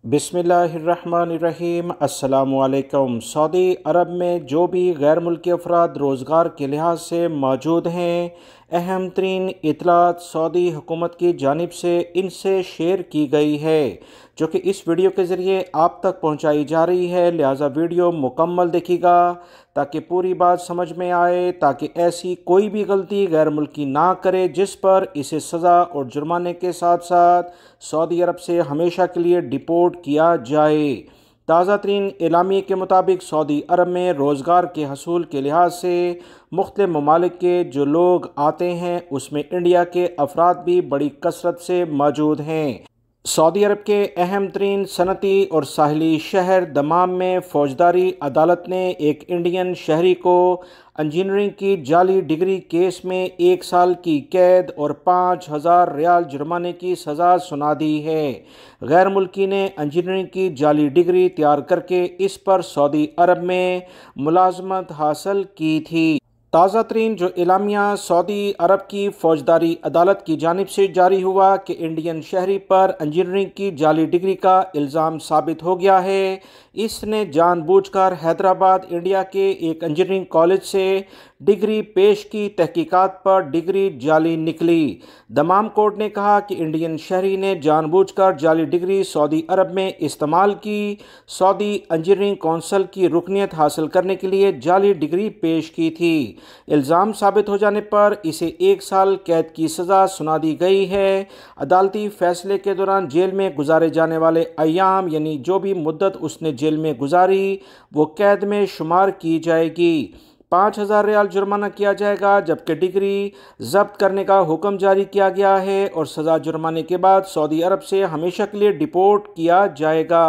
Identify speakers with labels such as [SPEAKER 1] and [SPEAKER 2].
[SPEAKER 1] बिस्मिल्लाहिर्रहमानिर्रहीम। अस्सलामुअलैकुम। सऊदी अरब में जो भी गैर मुल्की अफराद रोज़गार के लिहाज से मौजूद हैं, अहम तरीन इतलात सऊदी हुकूमत की जानिब से इनसे शेयर की गई है, जो कि इस वीडियो के ज़रिए आप तक पहुँचाई जा रही है। लिहाजा वीडियो मुकम्मल देखिएगा ताकि पूरी बात समझ में आए, ताकि ऐसी कोई भी गलती गैर मुल्की ना करे जिस पर इसे सज़ा और जुर्माने के साथ साथ सऊदी अरब से हमेशा के लिए डिपोर्ट किया जाए। ताज़ा तरीन एलामी के मुताबिक सऊदी अरब में रोज़गार के हसूल के लिहाज से मुख्तलिफ ममालिक के जो लोग आते हैं उसमें इंडिया के अफराद भी बड़ी कसरत से मौजूद हैं। सऊदी अरब के अहम तरीन सनती और साहली शहर दमाम में फौजदारी अदालत ने एक इंडियन शहरी को इंजीनियरिंग की जाली डिग्री केस में 1 साल की कैद और 5,000 रियाल जुर्माने की सज़ा सुना दी है। गैर मुल्की ने इंजीनियरिंग की जाली डिग्री तैयार करके इस पर सऊदी अरब में मुलाजमत हासिल की थी। ताज़ा तरीन जो इलामिया सऊदी अरब की फौजदारी अदालत की जानिब से जारी हुआ कि इंडियन शहरी पर इंजीनियरिंग की जाली डिग्री का इल्ज़ाम साबित हो गया है। इसने जानबूझकर हैदराबाद इंडिया के एक इंजीनियरिंग कॉलेज से डिग्री पेश की, तहकीकात पर डिग्री जाली निकली। दमाम कोर्ट ने कहा कि इंडियन शहरी ने जानबूझकर जाली डिग्री सऊदी अरब में इस्तेमाल की। सऊदी इंजीनियरिंग कौंसिल की रुकनीत हासिल करने के लिए जाली डिग्री पेश की थी। इल्ज़ाम साबित हो जाने पर इसे 1 साल कैद की सज़ा सुना दी गई है। अदालती फैसले के दौरान जेल में गुजारे जाने वाले अय्याम यानी जो भी मुद्दत उसने जेल में गुजारी वो कैद में शुमार की जाएगी। 5,000 रियाल जुर्माना किया जाएगा, जबकि डिग्री जब्त करने का हुक्म जारी किया गया है और सज़ा जुर्माने के बाद सऊदी अरब से हमेशा के लिए डिपोर्ट किया जाएगा।